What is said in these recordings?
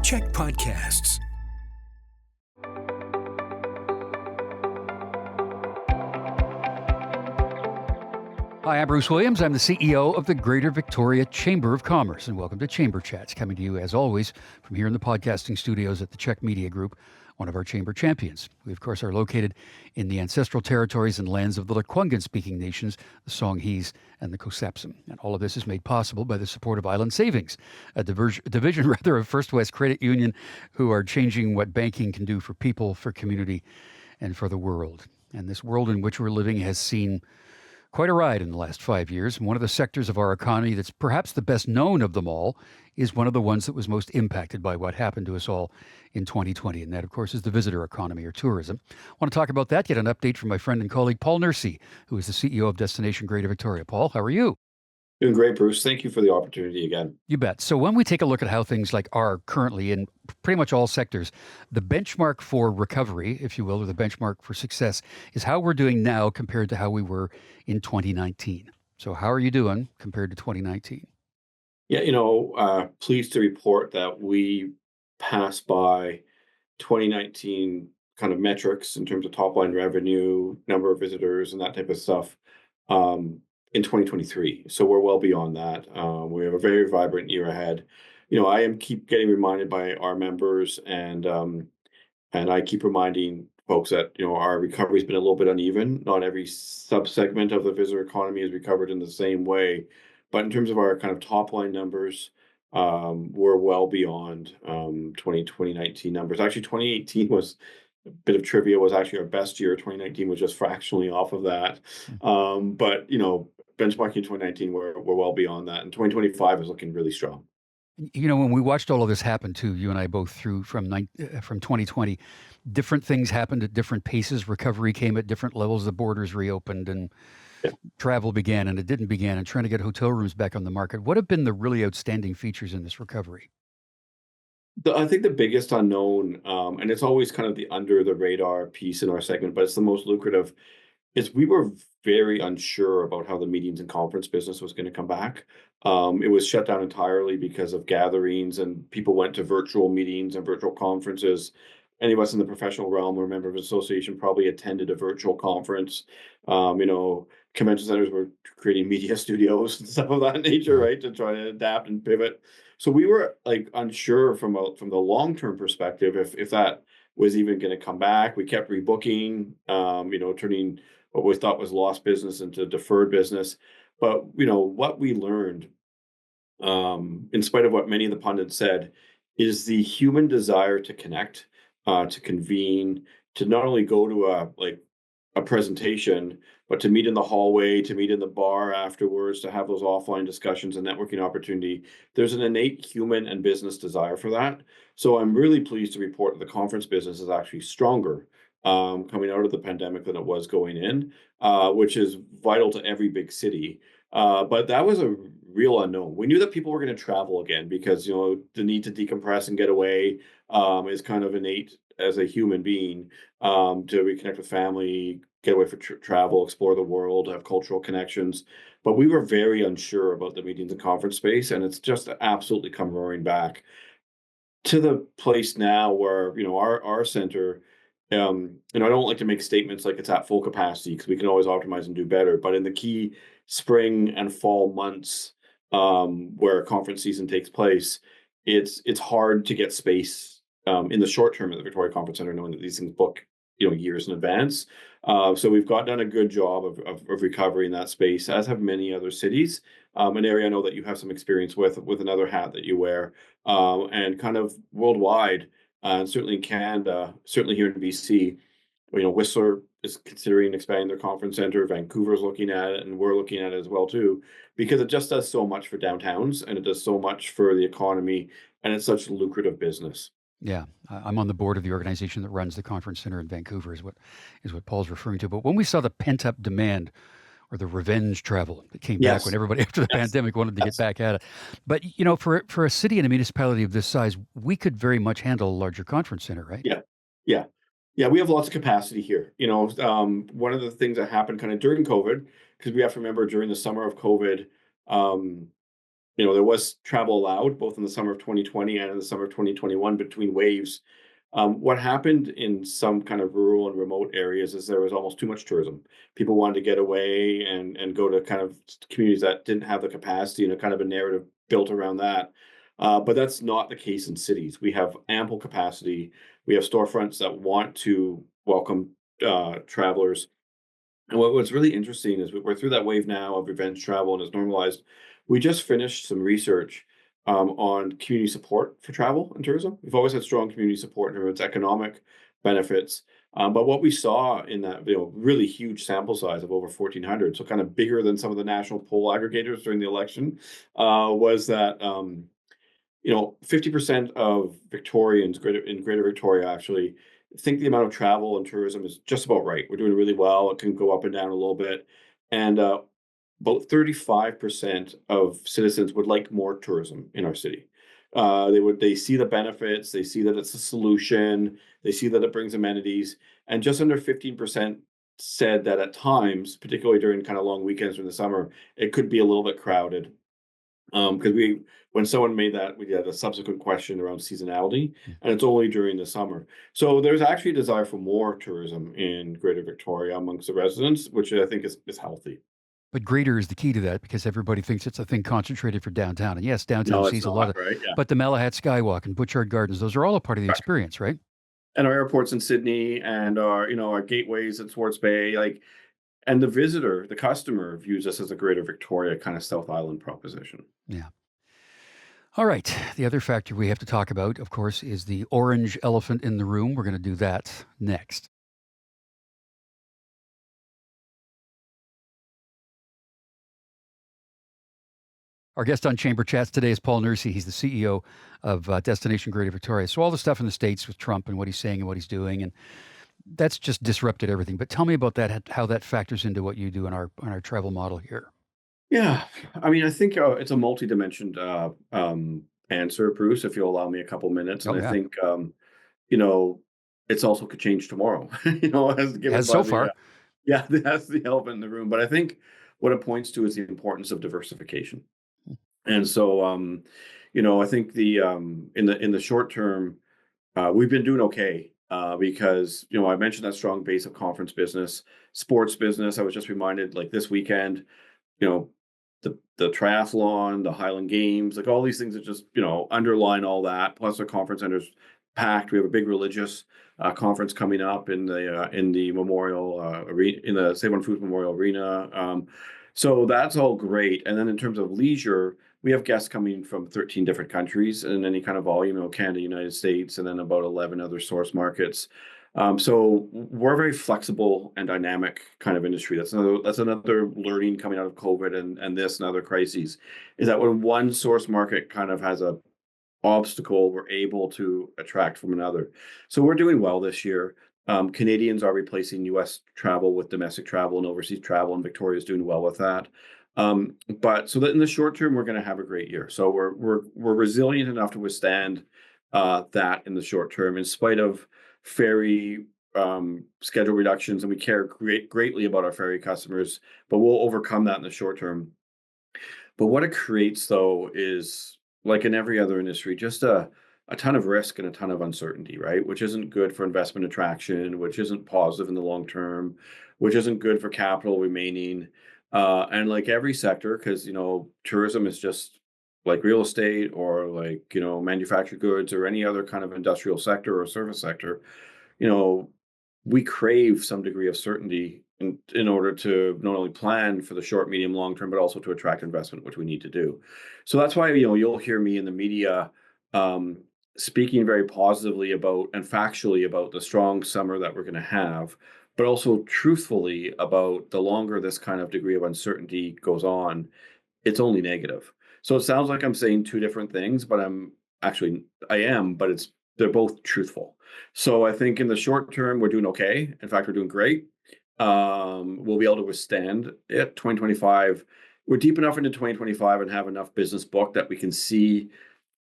Check Podcasts. Hi, I'm Bruce Williams. I'm the CEO of the Greater Victoria Chamber of Commerce, and welcome to Chamber Chats, coming to you, as always, from here in the podcasting studios at the Czech Media Group, one of our chamber champions. We, of course, are located in the ancestral territories and lands of the Lekwungen-speaking nations, the Songhees and the Kosapsum. And all of this is made possible by the support of Island Savings, a division of First West Credit Union, who are changing what banking can do for people, for community, and for the world. And this world in which we're living has seen quite a ride in the last 5 years. One of the sectors of our economy that's perhaps the best known of them all is one of the ones that was most impacted by what happened to us all in 2020. And that, of course, is the visitor economy or tourism. I want to talk about that, get an update from my friend and colleague, Paul Nursery, who is the CEO of Destination Greater Victoria. Paul, how are you? Doing great, Bruce. Thank you for the opportunity again. You bet. So when we take a look at how things are currently in pretty much all sectors, the benchmark for recovery, if you will, or the benchmark for success is how we're doing now compared to how we were in 2019. So how are you doing compared to 2019? Yeah, pleased to report that we passed by 2019 kind of metrics in terms of top line revenue, number of visitors, and that type of stuff in 2023. So we're well beyond that. We have a very vibrant year ahead. I keep getting reminded by our members and I keep reminding folks that, our recovery's been a little bit uneven. Not every subsegment of the visitor economy is recovered in the same way. But in terms of our kind of top line numbers, we're well beyond 2019 numbers. Actually, 2018 was a bit of trivia, was actually our best year. 2019 was just fractionally off of that. But, benchmarking 2019, we're well beyond that. And 2025 is looking really strong. When we watched all of this happen too, you and I both through from 2020, different things happened at different paces. Recovery came at different levels. The borders reopened and travel began, and it didn't begin, and trying to get hotel rooms back on the market. What have been the really outstanding features in this recovery? I think the biggest unknown, and it's always kind of the under the radar piece in our segment, but it's the most lucrative, is we were very unsure about how the meetings and conference business was going to come back. It was shut down entirely because of gatherings, and people went to virtual meetings and virtual conferences. Any of us in the professional realm or a member of an association probably attended a virtual conference. Convention centers were creating media studios and stuff of that nature, right, to try to adapt and pivot. So we were unsure from the long-term perspective if that was even going to come back. We kept rebooking, turning what we thought was lost business into deferred business. But what we learned, in spite of what many of the pundits said, is the human desire to connect, to convene, to not only go to a presentation, but to meet in the hallway, to meet in the bar afterwards, to have those offline discussions and networking opportunity. There's an innate human and business desire for that. So I'm really pleased to report that the conference business is actually stronger coming out of the pandemic than it was going in, which is vital to every big city. But that was a real unknown. We knew that people were going to travel again because, the need to decompress and get away is kind of innate as a human being, to reconnect with family, get away for travel, explore the world, have cultural connections. But we were very unsure about the meetings and conference space, and it's just absolutely come roaring back to the place now where, our center, I don't like to make statements like it's at full capacity because we can always optimize and do better. But in the key spring and fall months where conference season takes place, it's hard to get space in the short term at the Victoria Conference Center, knowing that these things book years in advance. So we've done a good job of recovery in that space, as have many other cities. An area I know that you have some experience with another hat that you wear, and kind of worldwide, and certainly in Canada, certainly here in BC. Whistler is considering expanding their conference center. Vancouver's looking at it, and we're looking at it as well too, because it just does so much for downtowns, and it does so much for the economy, and it's such a lucrative business. Yeah, I'm on the board of the organization that runs the conference center in Vancouver, is what Paul's referring to. But when we saw the pent up demand or the revenge travel that came back when everybody after the pandemic wanted to get back at it, but for a city and a municipality of this size, we could very much handle a larger conference center, right? Yeah. We have lots of capacity here. One of the things that happened kind of during COVID, because we have to remember during the summer of COVID, there was travel allowed both in the summer of 2020 and in the summer of 2021 between waves. What happened in some kind of rural and remote areas is there was almost too much tourism. People wanted to get away and go to kind of communities that didn't have the capacity, and a kind of a narrative built around that. But that's not the case in cities. We have ample capacity. We have storefronts that want to welcome travelers. And what's really interesting is we're through that wave now of revenge travel and it's normalized. We just finished some research on community support for travel and tourism. We've always had strong community support in terms of its economic benefits. But what we saw in that really huge sample size of over 1,400, so kind of bigger than some of the national poll aggregators during the election, was that 50% of Victorians in Greater Victoria actually think the amount of travel and tourism is just about right. We're doing really well. It can go up and down a little bit. And about 35% of citizens would like more tourism in our city. They see the benefits, they see that it's a solution, they see that it brings amenities, and just under 15% said that at times, particularly during kind of long weekends during the summer, it could be a little bit crowded. Because when someone made that, we had a subsequent question around seasonality, Mm. and it's only during the summer. So there's actually a desire for more tourism in Greater Victoria amongst the residents, which I think is healthy. But greater is the key to that because everybody thinks it's a thing concentrated for downtown. And yes, downtown No, it's sees a lot not, of, right? Yeah. but the Malahat Skywalk and Butchart Gardens, those are all a part of the Correct. experience, right? And our airports in Sydney and our gateways at Swartz Bay, and the visitor, the customer views us as a Greater Victoria kind of South Island proposition. Yeah. All right. The other factor we have to talk about, of course, is the orange elephant in the room. We're going to do that next. Our guest on Chamber Chats today is Paul Nursery. He's the CEO of Destination Greater Victoria. So all the stuff in the States with Trump and what he's saying and what he's doing, and that's just disrupted everything. But tell me about that, how that factors into what you do in our travel model here. Yeah, I mean, I think it's a multi-dimensioned answer, Bruce. If you'll allow me a couple minutes, and Oh I yeah, think you know, it's also could change tomorrow. As given has by so the far. yeah, that's the elephant in the room. But I think what it points to is the importance of diversification. And so, I think the in the short term, we've been doing okay because I mentioned that strong base of conference business, sports business. I was just reminded, like this weekend, you know, the triathlon, the Highland Games, like all these things that just underline all that. Plus, our conference center's packed. We have a big religious conference coming up in the Memorial Arena, in the Save on Foods Memorial Arena. So that's all great. And then in terms of leisure, we have guests coming from 13 different countries in any kind of volume, Canada, United States, and then about 11 other source markets. So we're a very flexible and dynamic kind of industry. That's another learning coming out of COVID and this and other crises, is that when one source market kind of has a obstacle, we're able to attract from another. So we're doing well this year. Canadians are replacing U.S. travel with domestic travel and overseas travel, and Victoria is doing well with that. But so that in the short term, we're going to have a great year. So we're resilient enough to withstand that in the short term, in spite of ferry schedule reductions, and we care greatly about our ferry customers. But we'll overcome that in the short term. But what it creates, though, is like in every other industry, just a ton of risk and a ton of uncertainty, right? Which isn't good for investment attraction, which isn't positive in the long term, which isn't good for capital remaining. And like every sector, because tourism is just like real estate or like manufactured goods or any other kind of industrial sector or service sector, you know, we crave some degree of certainty in order to not only plan for the short, medium, long term, but also to attract investment, which we need to do. So that's why you'll hear me in the media um, speaking very positively about and factually about the strong summer that we're going to have, but also truthfully about the longer this kind of degree of uncertainty goes on, it's only negative. So it sounds like I'm saying two different things, but I am, but they're both truthful. So I think in the short term, we're doing okay. In fact, we're doing great. We'll be able to withstand it. 2025, we're deep enough into 2025 and have enough business book that we can see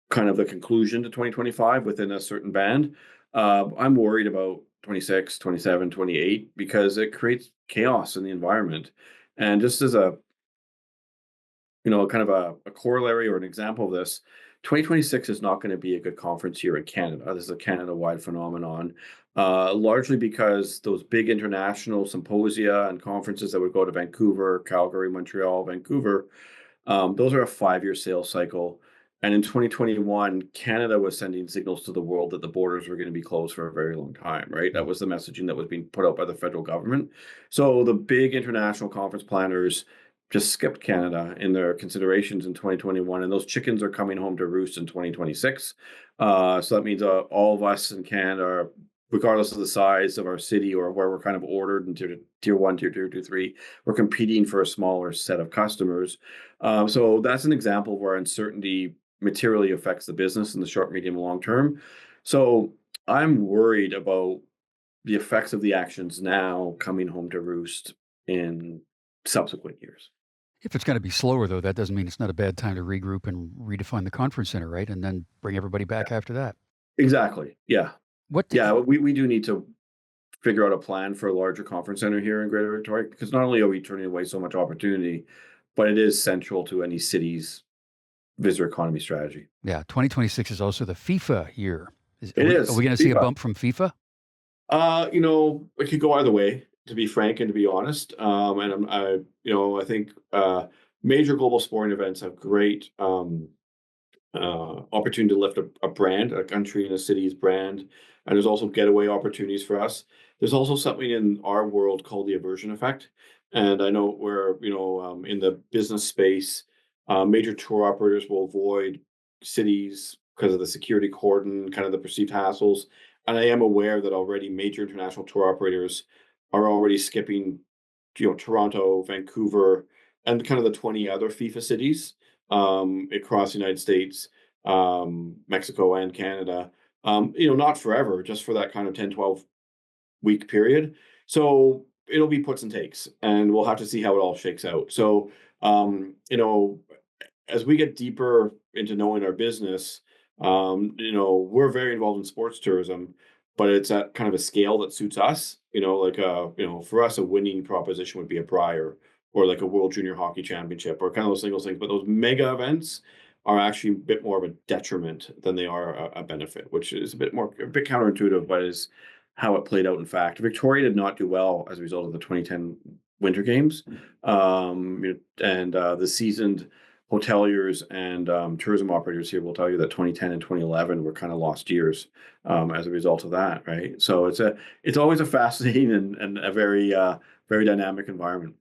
kind of the conclusion to 2025 within a certain band. I'm worried about 26, 27, 28 because it creates chaos in the environment. And just as a kind of a corollary or an example of this, 2026 is not going to be a good conference year in Canada. This is a Canada-wide phenomenon, largely because those big international symposia and conferences that would go to Vancouver, Calgary, Montreal, Vancouver, those are a 5-year sales cycle. And in 2021, Canada was sending signals to the world that the borders were going to be closed for a very long time, right? That Mm. was the messaging that was being put out by the federal government. So the big international conference planners just skipped Canada in their considerations in 2021, and those chickens are coming home to roost in 2026. So that means all of us in Canada, regardless of the size of our city or where we're kind of ordered in tier one, tier two, tier three, we're competing for a smaller set of customers. So that's an example where uncertainty materially affects the business in the short, medium, long term. So I'm worried about the effects of the actions now coming home to roost in subsequent years. If it's going to be slower, though, that doesn't mean it's not a bad time to regroup and redefine the conference center, right? And then bring everybody back after that. Exactly. Yeah. What? Yeah. We do need to figure out a plan for a larger conference center here in Greater Victoria, because not only are we turning away so much opportunity, but it is central to any city's visitor economy strategy. Yeah, 2026 is also the FIFA year. It Are we is going to see a FIFA. bump from FIFA? It could go either way, to be frank and to be honest. And I think major global sporting events have great opportunity to lift a brand, a country and a city's brand. And there's also getaway opportunities for us. There's also something in our world called the aversion effect. And I know where, in the business space, major tour operators will avoid cities because of the security cordon, kind of the perceived hassles. And I am aware that already major international tour operators are already skipping, Toronto, Vancouver, and kind of the 20 other FIFA cities across the United States, Mexico, and Canada. Not forever, just for that kind of 10-12 week period. So it'll be puts and takes, and we'll have to see how it all shakes out. So, as we get deeper into knowing our business, we're very involved in sports tourism, but it's at kind of a scale that suits us. For us, a winning proposition would be a Brier or like a World Junior Hockey Championship or kind of those singles things. But those mega events are actually a bit more of a detriment than they are a benefit, which is a bit counterintuitive, but is how it played out in fact. Victoria did not do well as a result of the 2010 Winter Games, and the seasoned hoteliers and tourism operators here will tell you that 2010 and 2011 were kind of lost years as a result of that, right? So it's always a fascinating and a very dynamic environment.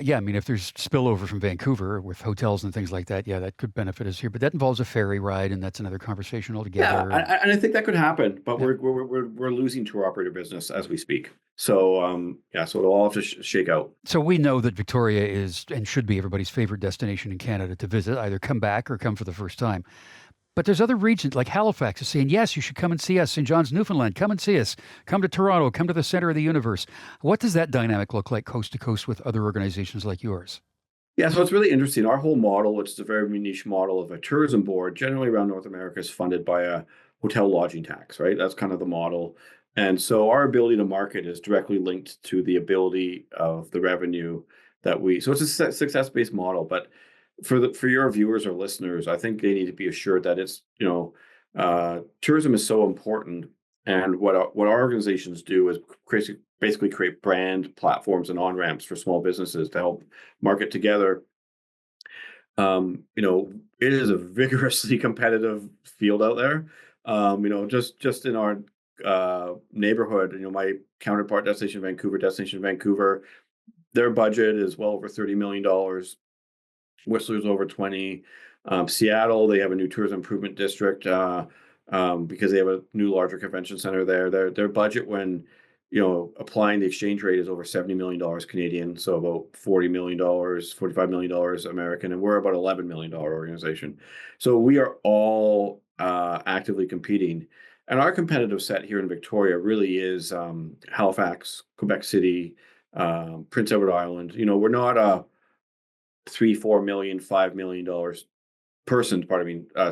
Yeah, I mean, if there's spillover from Vancouver with hotels and things like that, yeah, that could benefit us here. But that involves a ferry ride, and that's another conversation Yeah, altogether. and I think that could happen, but Yeah. we're losing tour operator business as we speak. So so it'll all have to shake out. So we know that Victoria is and should be everybody's favorite destination in Canada to visit, either come back or come for the first time. But there's other regions like Halifax is saying, yes, you should come and see us. St. John's, Newfoundland, come and see us. Come to Toronto, come to the center of the universe. What does that dynamic look like coast to coast with other organizations like yours? Yeah, so it's really interesting. Our whole model, which is a very niche model of a tourism board, generally around North America, is funded by a hotel lodging tax, right? That's kind of the model. And so our ability to market is directly linked to the ability of the revenue so it's a success-based model. But for your viewers or listeners, I think they need to be assured that tourism is so important. And what our organizations do is basically create brand platforms and on-ramps for small businesses to help market together. It is a vigorously competitive field out there. Just in our neighborhood, my counterpart, Destination Vancouver, their budget is well over $30 million. Whistler's over 20. Seattle, they have a new tourism improvement district because they have a new larger convention center there. Their budget when applying the exchange rate is over $70 million Canadian, so about $40 million, $45 million American, and we're about $11 million organization. So we are all actively competing. And our competitive set here in Victoria really is Halifax, Quebec City, Prince Edward Island. We're not a 3-4 million, $5 million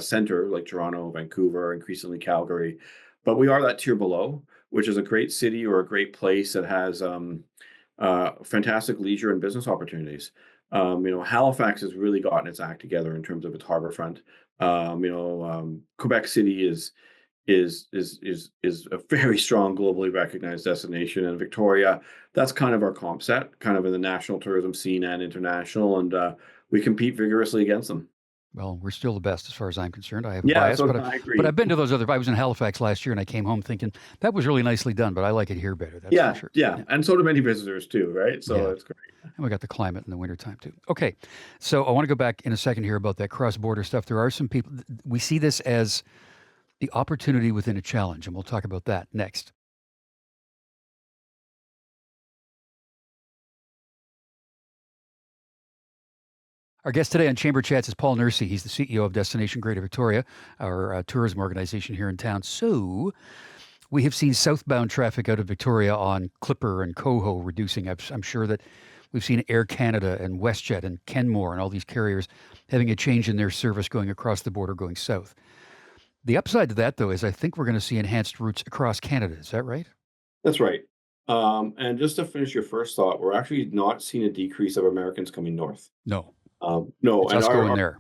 center like Toronto, Vancouver, increasingly Calgary, but we are that tier below, which is a great city or a great place that has fantastic leisure and business opportunities. Halifax has really gotten its act together in terms of its harborfront. Quebec City is a very strong globally recognized destination, and Victoria, that's kind of our comp set, kind of in the national tourism scene and international, and we compete vigorously against them. Well, we're still the best as far as I'm concerned. I have a Yeah, bias, so but I I've agree. been to those other. I was in Halifax last year, and I came home thinking that was really nicely done. But I like it here better. That's for Yeah, sure. yeah, Yeah, and so do many visitors too, right? So yeah. it's great. And we got the climate in the wintertime too. Okay, so I want to go back in a second here about that cross-border stuff. There are some people we see this as the opportunity within a challenge, and we'll talk about that next. Our guest today on Chamber Chats is Paul Nursery. He's the CEO of Destination Greater Victoria, our tourism organization here in town. So we have seen southbound traffic out of Victoria on Clipper and Coho reducing. I'm sure that we've seen Air Canada and WestJet and Kenmore and all these carriers having a change in their service going across the border going south. The upside to that, though, is I think we're going to see enhanced routes across Canada. Is that right? That's right. And just to finish your first thought, we're actually not seeing a decrease of Americans coming north. No, No, it's and us going there.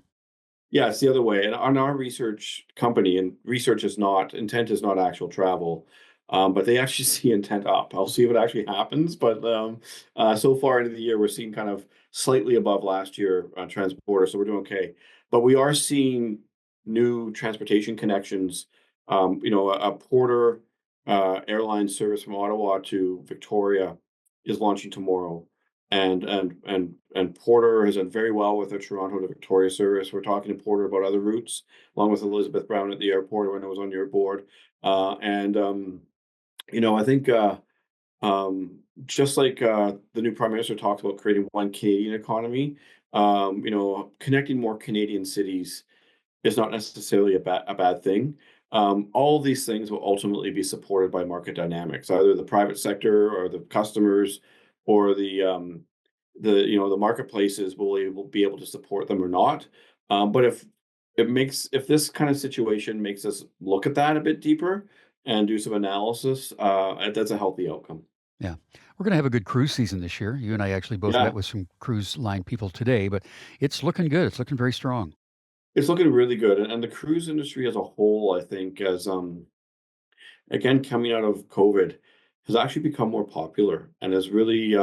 yeah, it's the other way. And on our research company, and research is not intent is not actual travel, but they actually see intent up. I'll see if it actually happens, but so far into the year, we're seeing kind of slightly above last year on transporter, so we're doing okay. But we are seeing new transportation connections. A Porter airline service from Ottawa to Victoria is launching tomorrow. And Porter has done very well with their Toronto to Victoria service. We're talking to Porter about other routes, along with Elizabeth Brown at the airport when I was on your board. And I think just like the new prime minister talks about creating one Canadian economy, connecting more Canadian cities is not necessarily a bad thing. All of these things will ultimately be supported by market dynamics, either the private sector or the customers or the marketplaces will be able to support them or not. But if this kind of situation makes us look at that a bit deeper and do some analysis, that's a healthy outcome. Yeah. We're going to have a good cruise season this year. You and I actually both met Yeah, with some cruise line people today, but it's looking good. It's looking very strong. it's looking really good, and the cruise industry as a whole, I think, as again coming out of COVID, has actually become more popular and has really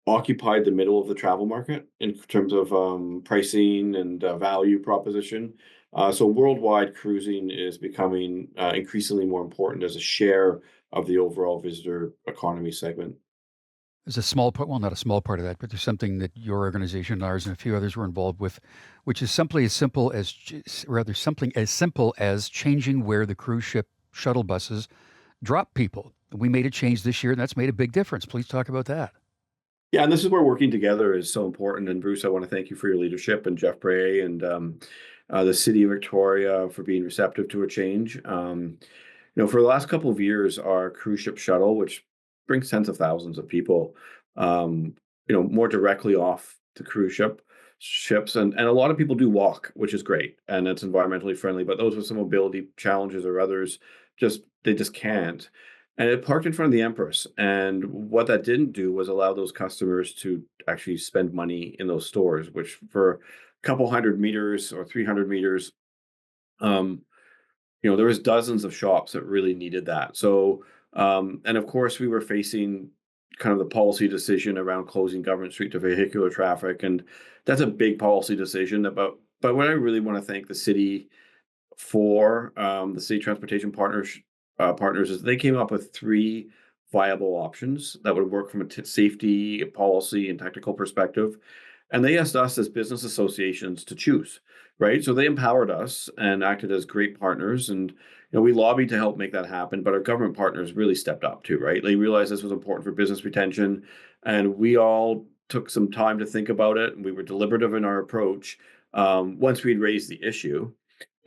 occupied the middle of the travel market in terms of pricing and value proposition. So worldwide cruising is becoming increasingly more important as a share of the overall visitor economy segment. There's a small part, well, not a small part of that, but there's something that your organization, ours, and a few others were involved with, which is simply as simple as, rather something as simple as changing where the cruise ship shuttle buses drop people. We made a change this year, and that's made a big difference. Please talk about that. Yeah, and this is where working together is so important. And Bruce, I want to thank you for your leadership, and Jeff Bray and the City of Victoria for being receptive to a change. For the last couple of years, our cruise ship shuttle, which brings tens of thousands of people, more directly off the ships, and a lot of people do walk, which is great, and it's environmentally friendly. But those with some mobility challenges or others, they just can't. And it parked in front of the Empress, and what that didn't do was allow those customers to actually spend money in those stores, which for a couple hundred meters or 300 meters, um, there was dozens of shops that really needed that. So, and of course, we were facing kind of the policy decision around closing Government Street to vehicular traffic, and that's a big policy decision. But what I really want to thank the city for, the city transportation partners, is they came up with three viable options that would work from a safety, policy, and technical perspective. And they asked us as business associations to choose, right? So they empowered us and acted as great partners. And we lobbied to help make that happen, but our government partners really stepped up too, right? They realized this was important for business retention, and we all took some time to think about it, and we were deliberative in our approach. Once we'd raised the issue,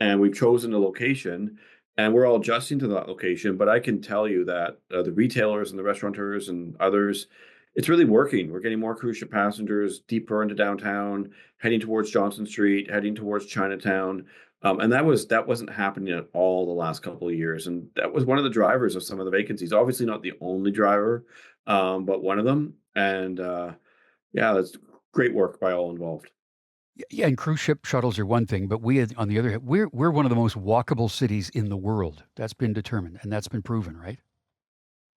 and we've chosen a location, and we're all adjusting to that location. But I can tell you that the retailers and the restaurateurs and others, it's really working. We're getting more cruise ship passengers deeper into downtown, heading towards Johnson Street, heading towards Chinatown. And that wasn't happening at all the last couple of years. And that was one of the drivers of some of the vacancies. Obviously not the only driver, but one of them. And Yeah, that's great work by all involved. Yeah, and cruise ship shuttles are one thing, but we, on the other hand, we're one of the most walkable cities in the world. That's been determined, and that's been proven, right?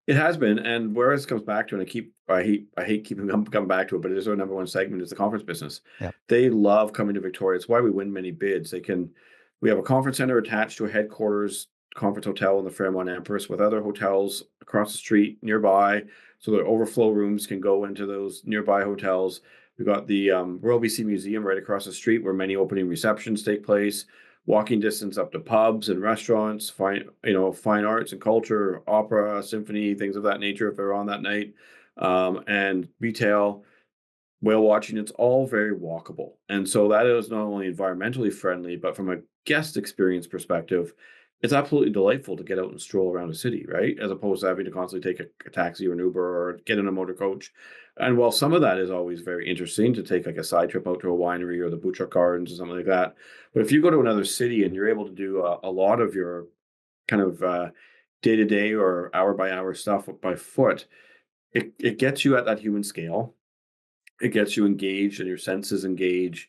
It has been, and where this comes back to, and I hate keeping coming back to it, but it is our number one segment is the conference business. Yep. They love coming to Victoria. It's why we win many bids. We have a conference center attached to a headquarters conference hotel in the Fairmont Empress with other hotels across the street nearby, so the overflow rooms can go into those nearby hotels. We've got the Royal BC Museum right across the street where many opening receptions take place. Walking distance up to pubs and restaurants, fine arts and culture, opera, symphony, things of that nature if they're on that night, and retail, whale watching. It's all very walkable, and so that is not only environmentally friendly, but from a guest experience perspective, it's absolutely delightful to get out and stroll around a city, right? As opposed to having to constantly take a taxi or an Uber or get in a motor coach. And while some of that is always very interesting to take like a side trip out to a winery or the Butchart Gardens or something like that, but if you go to another city and you're able to do a lot of your kind of day to day or hour by hour stuff by foot, it gets you at that human scale. It gets you engaged and your senses engage.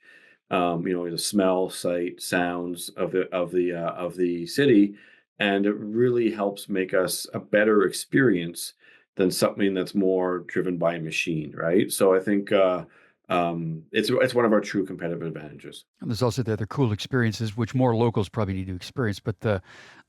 The smell, sight, sounds of the city, and it really helps make us a better experience than something that's more driven by a machine, right? So I think it's one of our true competitive advantages. And there's also the other cool experiences, which more locals probably need to experience, but the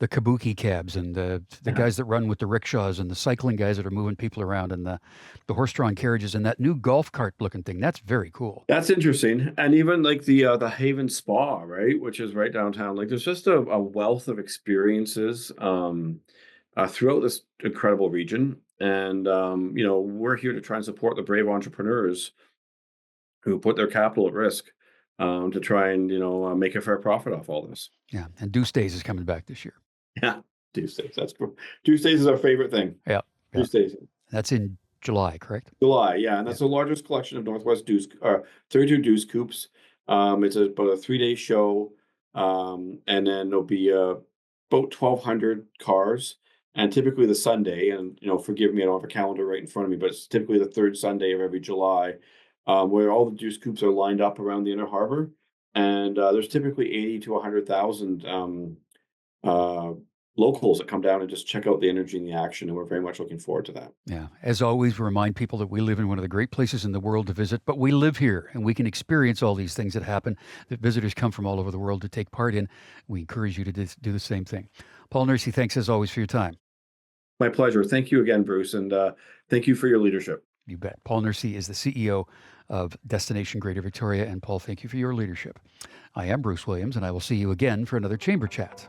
kabuki cabs and the Yeah. guys that run with the rickshaws and the cycling guys that are moving people around and the horse-drawn carriages and that new golf cart looking thing. That's very cool. That's interesting, and even like the Haven Spa, right, which is right downtown. Like, there's just a wealth of experiences throughout this incredible region, and we're here to try and support the brave entrepreneurs who put their capital at risk to try and make a fair profit off all this. Yeah, and Deuce Days is coming back this year. Yeah, Tuesdays. That's cool. Tuesdays is our favorite thing. Yeah, yeah. Tuesdays. That's in July, correct? July, yeah, and Yeah. that's the largest collection of Northwest Deuce, 32 Deuce Coupes. It's about a 3-day show, and then there'll be about 1,200 cars, and typically the Sunday, and forgive me, I don't have a calendar right in front of me, but it's typically the third Sunday of every July, where all the Deuce Coupes are lined up around the inner harbor, and there's typically 80 to 100,000 uh, locals that come down and just check out the energy and the action, and we're very much looking forward to that. Yeah. As always, we remind people that we live in one of the great places in the world to visit, but we live here and we can experience all these things that happen that visitors come from all over the world to take part in. We encourage you to do the same thing. Paul Nursery, thanks as always for your time. My pleasure. Thank you again, Bruce, and thank you for your leadership. You bet. Paul Nursery is the CEO of Destination Greater Victoria. And Paul, thank you for your leadership. I am Bruce Williams, and I will see you again for another Chamber Chat.